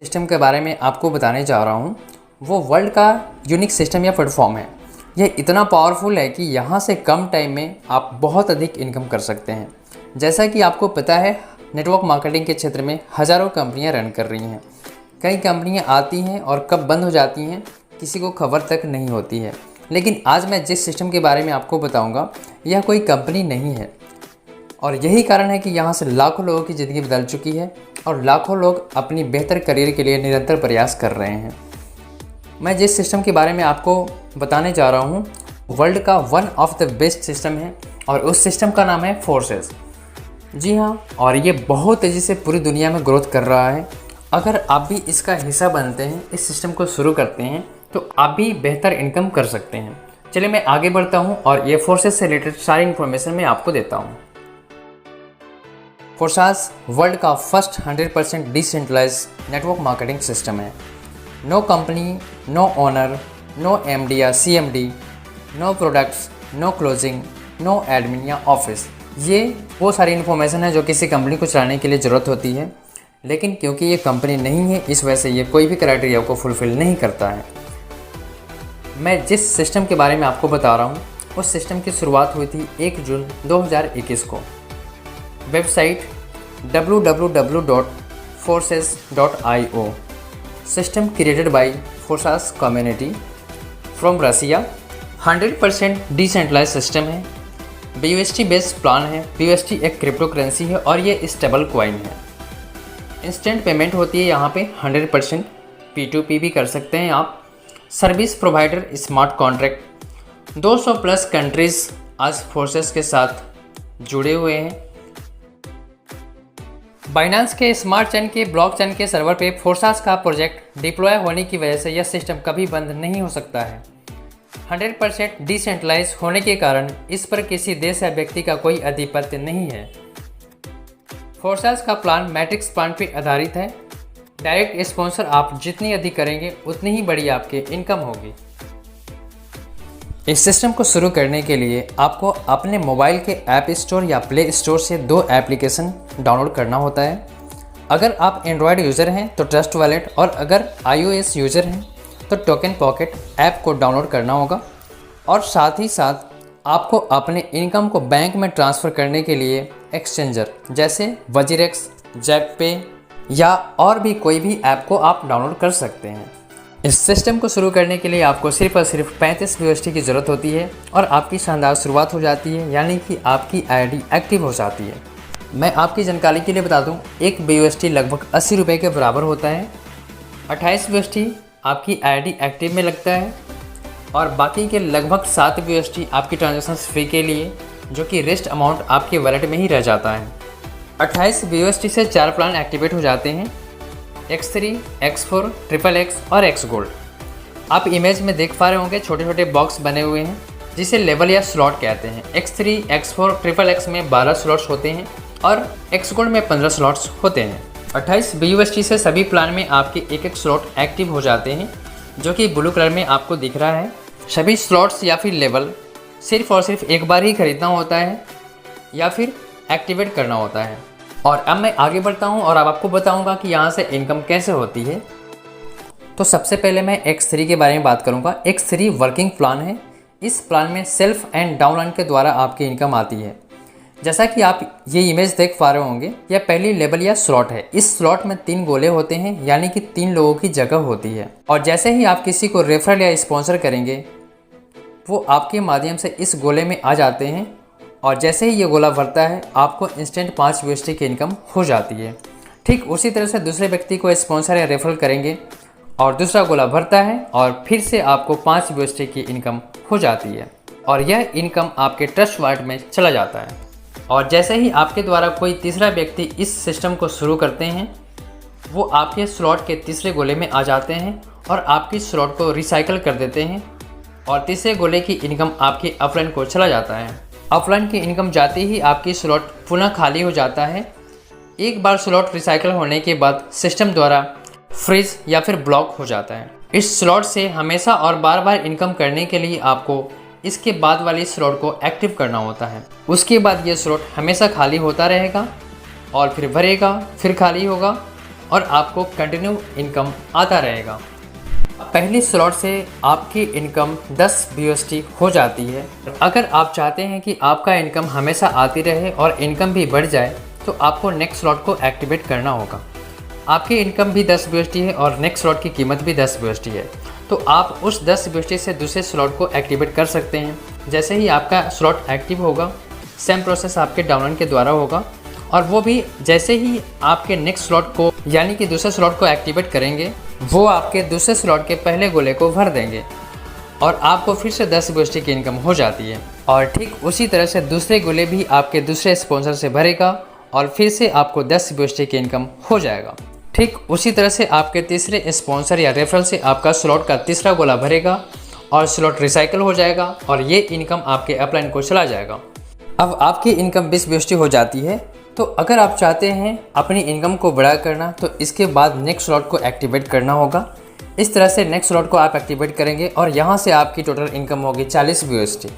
System के बारे में आपको बताने जा रहा हूँ वो वर्ल्ड का यूनिक सिस्टम या प्लेटफॉर्म है। यह इतना पावरफुल है कि यहाँ से कम टाइम में आप बहुत अधिक इनकम कर सकते हैं। जैसा कि आपको पता है, नेटवर्क मार्केटिंग के क्षेत्र में हज़ारों कंपनियाँ रन कर रही हैं। कई कंपनियाँ आती हैं और कब बंद हो जाती हैं किसी को खबर तक नहीं होती है। लेकिन आज मैं जिस सिस्टम के बारे में आपको बताऊँगा यह कोई कंपनी नहीं है, और यही कारण है कि यहाँ से लाखों लोगों की ज़िंदगी बदल चुकी है और लाखों लोग अपनी बेहतर करियर के लिए निरंतर प्रयास कर रहे हैं। मैं जिस सिस्टम के बारे में आपको बताने जा रहा हूँ वर्ल्ड का one of the best system है और उस सिस्टम का नाम है फोर्सेस। जी हाँ, और ये बहुत तेज़ी से पूरी दुनिया में ग्रोथ कर रहा है। अगर आप भी इसका हिस्सा बनते हैं, इस सिस्टम को शुरू करते हैं, तो आप भी बेहतर इनकम कर सकते हैं। चलिए मैं आगे बढ़ता हूँ और ये फोर्सेस से रिलेटेड सारी इन्फॉर्मेशन मैं आपको देता हूँ। फोर्सास वर्ल्ड का first 100% decentralized network marketing system है। No company, no owner, no MD या CMD, no products, no closing, no admin या ऑफिस। ये वो सारी इन्फॉर्मेशन है जो किसी कंपनी को चलाने के लिए ज़रूरत होती है, लेकिन क्योंकि ये कंपनी नहीं है इस वजह से ये कोई भी क्राइटेरिया को फुलफ़िल नहीं करता है। मैं जिस सिस्टम के बारे में आपको बता रहा हूँ उस सिस्टम की शुरुआत हुई थी 1 जून 2021 को। Website www.forces.io। System created by Forsage community from Russia. 100% decentralize system है। BUSD बेस्ड प्लान है। BUSD एक क्रिप्टो करेंसी है और ये स्टेबल कॉइन है। इंस्टेंट पेमेंट होती है यहाँ पे। 100% P2P भी कर सकते हैं आप। Service provider smart contract. 200+ countries आज फोर्सेस के साथ जुड़े हुए हैं। बाइनेंस के स्मार्ट चेन के ब्लॉकचेन के सर्वर पे फोर्सास का प्रोजेक्ट डिप्लॉय होने की वजह से यह सिस्टम कभी बंद नहीं हो सकता है। 100% डिसेंट्रलाइज होने के कारण इस पर किसी देश या व्यक्ति का कोई आधिपत्य नहीं है। फोर्सास का प्लान मैट्रिक्स प्लान पर आधारित है। डायरेक्ट स्पॉन्सर आप जितनी अधिक करेंगे उतनी ही बड़ी आपकी इनकम होगी। इस सिस्टम को शुरू करने के लिए आपको अपने मोबाइल के ऐप स्टोर या प्ले स्टोर से 2 एप्लीकेशन डाउनलोड करना होता है। अगर आप एंड्रॉयड यूज़र हैं तो ट्रस्ट वॉलेट, और अगर iOS यूज़र हैं तो टोकन पॉकेट ऐप को डाउनलोड करना होगा। और साथ ही साथ आपको अपने इनकम को बैंक में ट्रांसफ़र करने के लिए एक्सचेंजर जैसे वजीरेक्स, जेपपे या और भी कोई भी ऐप को आप डाउनलोड कर सकते हैं। इस सिस्टम को शुरू करने के लिए आपको सिर्फ और सिर्फ 35 BUSD की ज़रूरत होती है और आपकी शानदार शुरुआत हो जाती है, यानी कि आपकी आईडी एक्टिव हो जाती है। मैं आपकी जानकारी के लिए बता दूं, 1 BUSD लगभग 80 रुपये के बराबर होता है। 28 BUSD आपकी आईडी एक्टिव में लगता है और बाकी के लगभग 7 BUSD आपकी ट्रांजेक्शन फ़ी के लिए, जो कि रेस्ट अमाउंट आपके वॉलेट में ही रह जाता है। 28 BUSD से 4 प्लान एक्टिवेट हो जाते हैं, X3, X4, XXX और X गोल्ड। आप इमेज में देख पा रहे होंगे छोटे छोटे बॉक्स बने हुए हैं जिसे लेवल या स्लॉट कहते हैं। X3, X4, XXX में 12 स्लॉट्स होते हैं और X गोल्ड में 15 स्लॉट्स होते हैं। 28 BUSD से सभी प्लान में आपके एक स्लॉट एक्टिव हो जाते हैं, जो कि ब्लू कलर में आपको दिख रहा है। सभी स्लॉट्स या फिर लेवल सिर्फ और सिर्फ एक बार ही खरीदना होता है या फिर एक्टिवेट करना होता है। और अब मैं आगे बढ़ता हूँ और अब आपको बताऊँगा कि यहाँ से इनकम कैसे होती है। तो सबसे पहले मैं X3 के बारे में बात करूँगा। X3 वर्किंग प्लान है। इस प्लान में सेल्फ एंड डाउनलाइन के द्वारा आपकी इनकम आती है। जैसा कि आप ये इमेज देख पा रहे होंगे, यह पहली लेवल या स्लॉट है। इस स्लॉट में 3 गोले होते हैं, यानी कि 3 लोगों की जगह होती है। और जैसे ही आप किसी को रेफरल या स्पॉन्सर करेंगे वो आपके माध्यम से इस गोले में आ जाते हैं, और जैसे ही ये गोला भरता है आपको इंस्टेंट 5 BUSD की इनकम हो जाती है। ठीक उसी तरह से दूसरे व्यक्ति को स्पॉन्सर या रेफरल करेंगे और दूसरा गोला भरता है और फिर से आपको 5 BUSD की इनकम हो जाती है, और यह इनकम आपके ट्रस्ट वॉलेट में चला जाता है। और जैसे ही आपके द्वारा कोई तीसरा व्यक्ति इस सिस्टम को शुरू करते हैं वो आपके स्लॉट के तीसरे गोले में आ जाते हैं और आपकी स्लॉट को रिसाइकल कर देते हैं, और तीसरे गोले की इनकम आपकी अपलाइन को चला जाता है। ऑफलाइन की इनकम जाते ही आपकी स्लॉट पुनः खाली हो जाता है। एक बार स्लॉट रिसाइकल होने के बाद सिस्टम द्वारा फ्रीज या फिर ब्लॉक हो जाता है। इस स्लॉट से हमेशा और बार बार इनकम करने के लिए आपको इसके बाद वाली स्लॉट को एक्टिव करना होता है। उसके बाद ये स्लॉट हमेशा खाली होता रहेगा और फिर भरेगा, फिर खाली होगा और आपको कंटिन्यू इनकम आता रहेगा। पहली स्लॉट से आपकी इनकम 10 BUSD हो जाती है। अगर आप चाहते हैं कि आपका इनकम हमेशा आती रहे और इनकम भी बढ़ जाए तो आपको नेक्स्ट स्लॉट को एक्टिवेट करना होगा। आपकी इनकम भी 10 BUSD है और नेक्स्ट स्लॉट की कीमत भी 10 BUSD है, तो आप उस 10 BUSD से दूसरे स्लॉट को एक्टिवेट कर सकते हैं। जैसे ही आपका स्लॉट एक्टिव होगा, सेम प्रोसेस आपके डाउनलोड के द्वारा होगा, और वो भी जैसे ही आपके नेक्स्ट स्लॉट को यानी कि दूसरे स्लॉट को एक्टिवेट करेंगे, वो आपके दूसरे स्लॉट के पहले गोले को भर देंगे और आपको फिर से 10 BUSD की इनकम हो जाती है। और ठीक उसी तरह से दूसरे गोले भी आपके दूसरे स्पॉन्सर से भरेगा और फिर से आपको 10 BUSD की इनकम हो जाएगा। ठीक उसी तरह से आपके तीसरे स्पॉन्सर या रेफरल से आपका स्लॉट का तीसरा गोला भरेगा और स्लॉट रिसाइकल हो जाएगा और ये इनकम आपके अपलाइन को चला जाएगा। अब आपकी इनकम 20 BUSD हो जाती है। तो अगर आप चाहते हैं अपनी इनकम को बड़ा करना तो इसके बाद नेक्स्ट स्लॉट को एक्टिवेट करना होगा। इस तरह से नेक्स्ट स्लॉट को आप एक्टिवेट करेंगे और यहाँ से आपकी टोटल इनकम होगी 40 BUSD,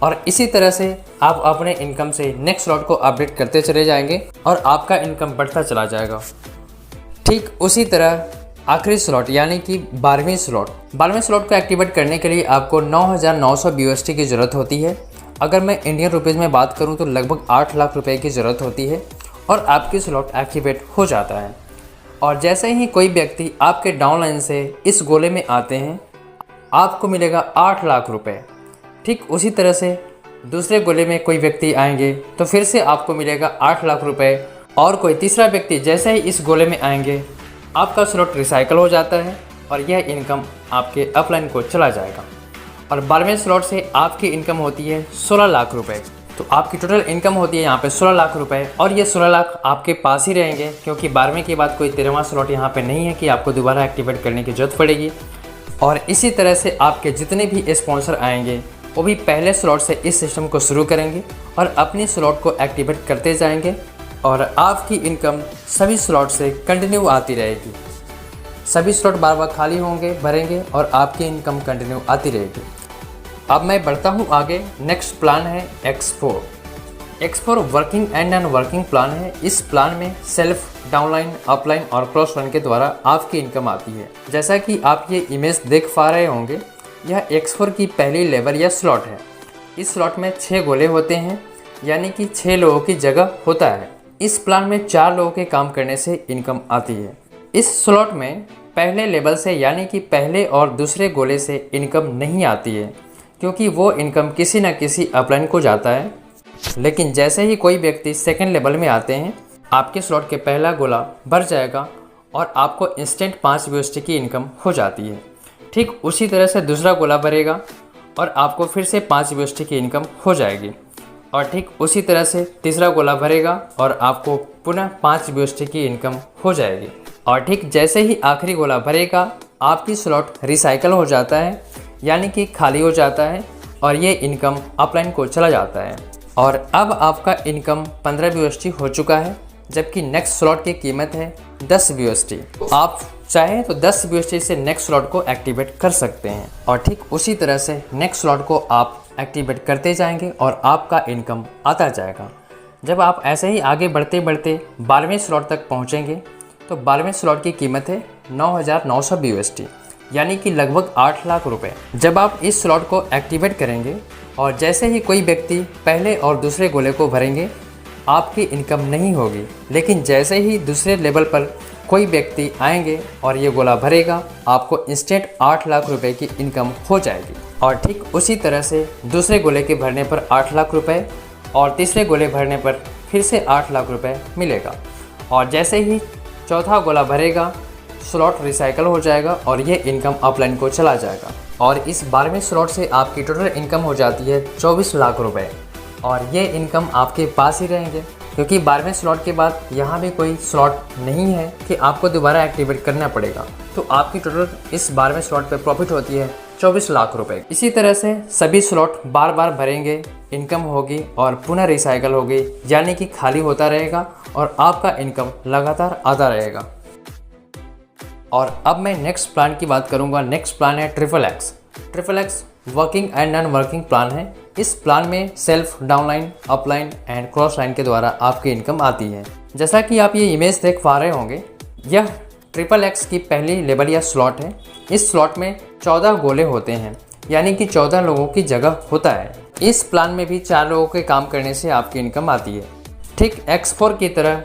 और इसी तरह से आप अपने इनकम से नेक्स्ट स्लॉट को अपडेट करते चले जाएंगे और आपका इनकम बढ़ता चला जाएगा। ठीक उसी तरह आखिरी स्लॉट यानी कि 12वीं स्लॉट को एक्टिवेट करने के लिए आपको 9,900 BUSD की ज़रूरत होती है। अगर मैं इंडियन रुपीज़ में बात करूं तो लगभग 8 लाख रुपए की ज़रूरत होती है और आपकी स्लॉट एक्टिवेट हो जाता है। और जैसे ही कोई व्यक्ति आपके डाउनलाइन से इस गोले में आते हैं, आपको मिलेगा 8 लाख रुपए। ठीक उसी तरह से दूसरे गोले में कोई व्यक्ति आएंगे तो फिर से आपको मिलेगा 8 लाख रुपए, और कोई तीसरा व्यक्ति जैसे ही इस गोले में आएंगे, आपका स्लॉट रिसाइकल हो जाता है और यह इनकम आपके अपलाइन को चला जाएगा। और 12वें स्लॉट से आपकी इनकम होती है 16 लाख रुपए। तो आपकी टोटल इनकम होती है यहाँ पे 16 लाख रुपए, और ये 16 लाख आपके पास ही रहेंगे क्योंकि 12वें के बाद कोई 13वां स्लॉट यहाँ पे नहीं है कि आपको दोबारा एक्टिवेट करने की ज़रूरत पड़ेगी। और इसी तरह से आपके जितने भी स्पॉन्सर आएंगे वो भी पहले स्लॉट से इस सिस्टम को शुरू करेंगे और अपनी स्लॉट को एक्टिवेट करते जाएंगे और आपकी इनकम सभी स्लॉट से कंटिन्यू आती रहेगी। सभी स्लॉट बार बार खाली होंगे, भरेंगे और आपकी इनकम कंटिन्यू आती रहेगी। अब मैं बढ़ता हूँ आगे। नेक्स्ट प्लान है X4 working and non working plan है। इस प्लान में सेल्फ, डाउनलाइन, अपलाइन और क्रॉस रन के द्वारा आपकी इनकम आती है। जैसा कि आप ये इमेज देख पा रहे होंगे, यह X4 की पहली लेवल या स्लॉट है। इस स्लॉट में 6 गोले होते हैं, यानी कि 6 लोगों की जगह होता है। इस प्लान में 4 लोगों के काम करने से इनकम आती है। इस स्लॉट में पहले लेवल से यानी कि पहले और दूसरे गोले से इनकम नहीं आती है, क्योंकि वो इनकम किसी न किसी अपलाइन को जाता है। लेकिन जैसे ही कोई व्यक्ति सेकंड लेवल में आते हैं, आपके स्लॉट के पहला गोला भर जाएगा और आपको इंस्टेंट 5 BUSD की इनकम हो जाती है। ठीक उसी तरह से दूसरा गोला भरेगा और आपको फिर से 5 BUSD की इनकम हो जाएगी। और ठीक उसी तरह से तीसरा गोला भरेगा और आपको पुनः 5 BUSD की इनकम हो जाएगी। और ठीक जैसे ही आखिरी गोला भरेगा, आपकी स्लॉट रिसाइकल हो जाता है, यानी कि खाली हो जाता है और ये इनकम अपलाइन को चला जाता है। और अब आपका इनकम 15 BUSD हो चुका है, जबकि नेक्स्ट स्लॉट की कीमत है 10 BUSD। आप चाहें तो 10 BUSD से नेक्स्ट स्लॉट को एक्टिवेट कर सकते हैं। और ठीक उसी तरह से नेक्स्ट स्लॉट को आप एक्टिवेट करते जाएंगे और आपका इनकम आता जाएगा। जब आप ऐसे ही आगे बढ़ते बढ़ते 12वें स्लॉट तक पहुंचेंगे तो 12वें स्लॉट की कीमत है 9,900 BUSD, यानी कि लगभग 8 लाख रुपए। जब आप इस स्लॉट को एक्टिवेट करेंगे और जैसे ही कोई व्यक्ति पहले और दूसरे गोले को भरेंगे, आपकी इनकम नहीं होगी। लेकिन जैसे ही दूसरे लेवल पर कोई व्यक्ति आएंगे और ये गोला भरेगा, आपको इंस्टेंट 8 लाख रुपए की इनकम हो जाएगी। और ठीक उसी तरह से दूसरे गोले के भरने पर 8 लाख रुपए और तीसरे गोले भरने पर फिर से 8 लाख रुपए मिलेगा। और जैसे ही चौथा गोला भरेगा, स्लॉट रिसाइकल हो जाएगा और ये इनकम अपलाइन को चला जाएगा। और इस 12वें स्लॉट से आपकी टोटल इनकम हो जाती है 24 लाख रुपए, और ये इनकम आपके पास ही रहेंगे, क्योंकि 12वें स्लॉट के बाद यहाँ भी कोई स्लॉट नहीं है कि आपको दोबारा एक्टिवेट करना पड़ेगा। तो आपकी टोटल इस 12वें स्लॉट पे प्रॉफिट होती है 24 लाख रुपए। इसी तरह से सभी स्लॉट बार बार भरेंगे, इनकम होगी और पुनः रिसाइकल होगी, यानी कि खाली होता रहेगा और आपका इनकम लगातार आता रहेगा। और अब मैं नेक्स्ट प्लान की बात करूंगा। नेक्स्ट प्लान है XXX working and non working plan है। इस प्लान में self, downline, upline and cross line के द्वारा आपकी इनकम आती है। जैसा कि आप ये इमेज देख पा रहे होंगे, यह ट्रिपल एक्स की पहली लेवल या स्लॉट है। इस स्लॉट में 14 गोले होते हैं, यानी कि 14 लोगों की जगह होता है। इस प्लान में भी 4 लोगों के काम करने से आपकी इनकम आती है। ठीक X4 की तरह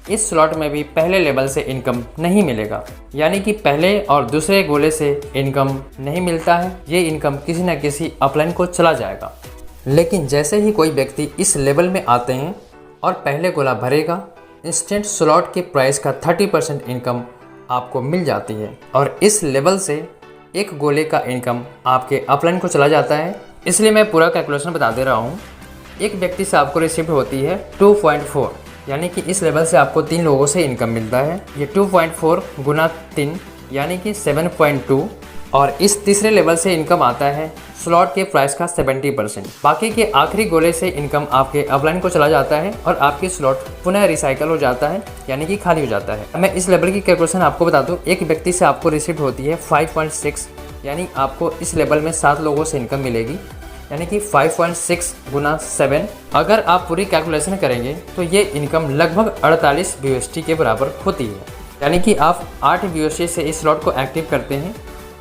इस स्लॉट में भी पहले लेवल से इनकम नहीं मिलेगा, यानी कि पहले और दूसरे गोले से इनकम नहीं मिलता है। ये इनकम किसी न किसी अपलाइन को चला जाएगा। लेकिन जैसे ही कोई व्यक्ति इस लेवल में आते हैं और पहले गोला भरेगा, इंस्टेंट स्लॉट के प्राइस का 30% इनकम आपको मिल जाती है और इस लेवल से एक गोले का इनकम आपके अपलाइन को चला जाता है। इसलिए मैं पूरा कैलकुलेशन बता दे रहा हूँ। एक व्यक्ति से आपको रिसिप्ट होती है 2.4, यानी कि इस लेवल से आपको 3 लोगों से इनकम मिलता है। ये 2.4 गुना 3 यानी कि 7.2, और इस तीसरे लेवल से इनकम आता है स्लॉट के प्राइस का 70%। बाकी के आखिरी गोले से इनकम आपके अपलाइन को चला जाता है और आपकी स्लॉट पुनः रिसाइकल हो जाता है, यानी कि खाली हो जाता है। मैं इस लेवल की कैलकुलेशन आपको बता दूं। एक व्यक्ति से आपको रिसिप्ट होती है 5.6, यानी आपको इस लेवल में 7 लोगों से इनकम मिलेगी, यानी कि 5.6 गुना 7। अगर आप पूरी कैलकुलेशन करेंगे तो ये इनकम लगभग 48 BUSD के बराबर होती है, यानी कि आप 8 BUSD से इस स्लॉट को एक्टिव करते हैं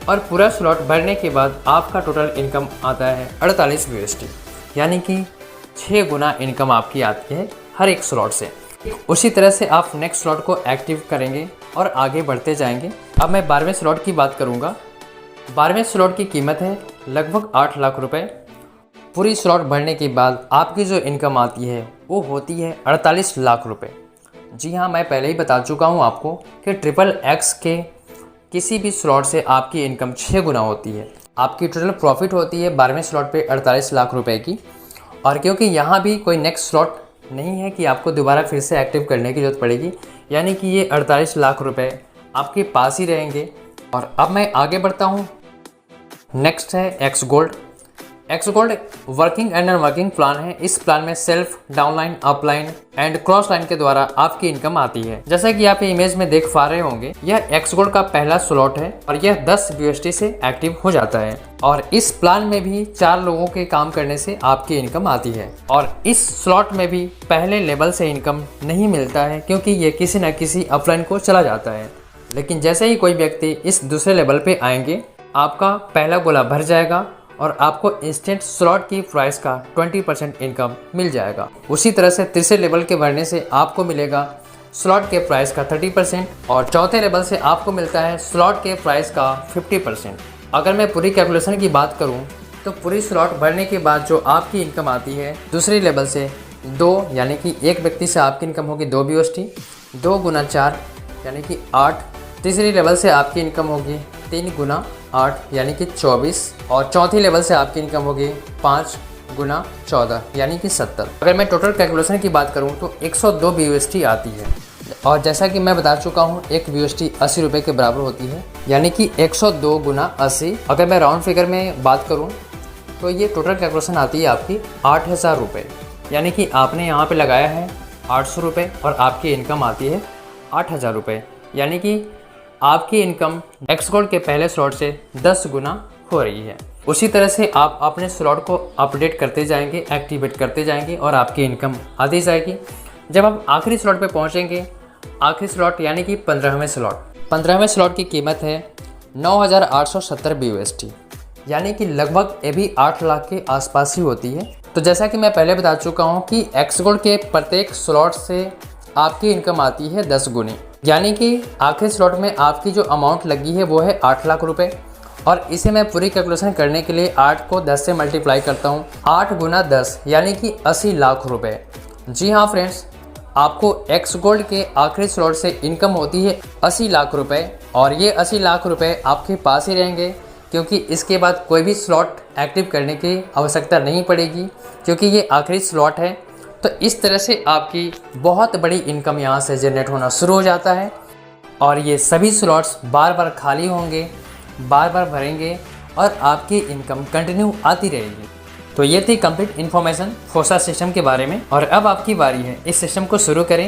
और पूरा स्लॉट भरने के बाद आपका टोटल इनकम आता है 48 BUSD, यानी कि 6 गुना इनकम आपकी आती है हर एक स्लॉट से। उसी तरह से आप नेक्स्ट स्लॉट को एक्टिव करेंगे और आगे बढ़ते जाएंगे। अब मैं 12वें स्लॉट की बात करूंगा। 12वें स्लॉट की कीमत है लगभग 8 लाख रुपए। पूरी स्लॉट भरने के बाद आपकी जो इनकम आती है वो होती है 48 लाख रुपए। जी हाँ, मैं पहले ही बता चुका हूँ आपको कि ट्रिपल एक्स के किसी भी स्लॉट से आपकी इनकम 6 गुना होती है। आपकी टोटल प्रॉफिट होती है 12वें स्लॉट पे 48 लाख रुपए की। और क्योंकि यहाँ भी कोई नेक्स्ट स्लॉट नहीं है कि आपको दोबारा फिर से एक्टिव करने की ज़रूरत पड़ेगी, यानी कि ये 48 लाख रुपए आपके पास ही रहेंगे। और अब मैं आगे बढ़ता हूँ। नेक्स्ट है x gold. X gold working and non working plan है। इस प्लान में self, downline, upline and cross line के द्वारा आपकी इनकम आती है। जैसा कि आप इमेज में देख पा रहे होंगे, यह एक्स गोल्ड का पहला स्लॉट है और यह 10 BUSD से एक्टिव हो जाता है। और इस प्लान में भी 4 लोगों के काम करने से आपकी इनकम आती है। और इस स्लॉट में भी पहले लेवल से इनकम नहीं मिलता है, क्योंकि ये किसी न किसी अपलाइन को चला जाता है। लेकिन जैसे ही कोई व्यक्ति इस दूसरे लेवल पे आएंगे, आपका पहला गोला भर जाएगा और आपको इंस्टेंट स्लॉट की प्राइस का 20% इनकम मिल जाएगा। उसी तरह से तीसरे लेवल के भरने से आपको मिलेगा स्लॉट के प्राइस का 30% और चौथे लेवल से आपको मिलता है स्लॉट के प्राइस का 50%। अगर मैं पूरी कैलकुलेशन की बात करूं तो पूरी स्लॉट भरने के बाद जो आपकी इनकम आती है दूसरे लेवल से 2, यानी कि एक व्यक्ति से आपकी इनकम होगी 2 BUSD, 2 गुना 4 यानी कि 8। तीसरी लेवल से आपकी इनकम होगी 3 गुना 8 यानी कि 24, और चौथी लेवल से आपकी इनकम होगी 5 गुना 14 यानी कि 70। अगर मैं टोटल कैलकुलेशन की बात करूं तो 102 BUSD आती है। और जैसा कि मैं बता चुका हूं, 1 BUSD 80 रुपये के बराबर होती है, यानी कि 102 गुना 80। अगर मैं राउंड फिगर में बात करूं तो ये टोटल कैलकुलेशन आती है आपकी 8000 रुपये, यानी कि आपने यहाँ पे लगाया है 800 रुपये और आपकी इनकम आती है 8000 रुपये, यानी कि आपकी इनकम एक्स गोल्ड के पहले स्लॉट से 10 गुना हो रही है। उसी तरह से आप अपने स्लॉट को अपडेट करते जाएंगे, एक्टिवेट करते जाएंगे और आपकी इनकम आती जाएगी। जब आप आखिरी स्लॉट पे पहुंचेंगे, आखिरी स्लॉट यानी कि 15वें स्लॉट की कीमत है 9870 BUSD, यानी कि लगभग ये भी 8 लाख के आसपास ही होती है। तो जैसा कि मैं पहले बता चुका हूँ कि एक्स गोल्ड के प्रत्येक स्लॉट से आपकी इनकम आती है 10 गुनी, यानी कि आखिरी स्लॉट में आपकी जो अमाउंट लगी है वो है 8 लाख रुपए। और इसे मैं पूरी कैलकुलेशन करने के लिए 8 को 10 से मल्टीप्लाई करता हूँ। 8 गुना 10 यानी कि 80 लाख रुपए। जी हाँ फ्रेंड्स, आपको एक्स गोल्ड के आखिरी स्लॉट से इनकम होती है 80 लाख रुपए, और ये 80 लाख रुपए आपके पास ही रहेंगे, क्योंकि इसके बाद कोई भी स्लॉट एक्टिव करने की आवश्यकता नहीं पड़ेगी, क्योंकि ये आखिरी स्लॉट है। तो इस तरह से आपकी बहुत बड़ी इनकम यहाँ से जनरेट होना शुरू हो जाता है और ये सभी स्लॉट्स बार बार खाली होंगे, बार बार भरेंगे और आपकी इनकम कंटिन्यू आती रहेगी। तो ये थी कंप्लीट इन्फॉर्मेशन फोसा सिस्टम के बारे में, और अब आपकी बारी है इस सिस्टम को शुरू करें।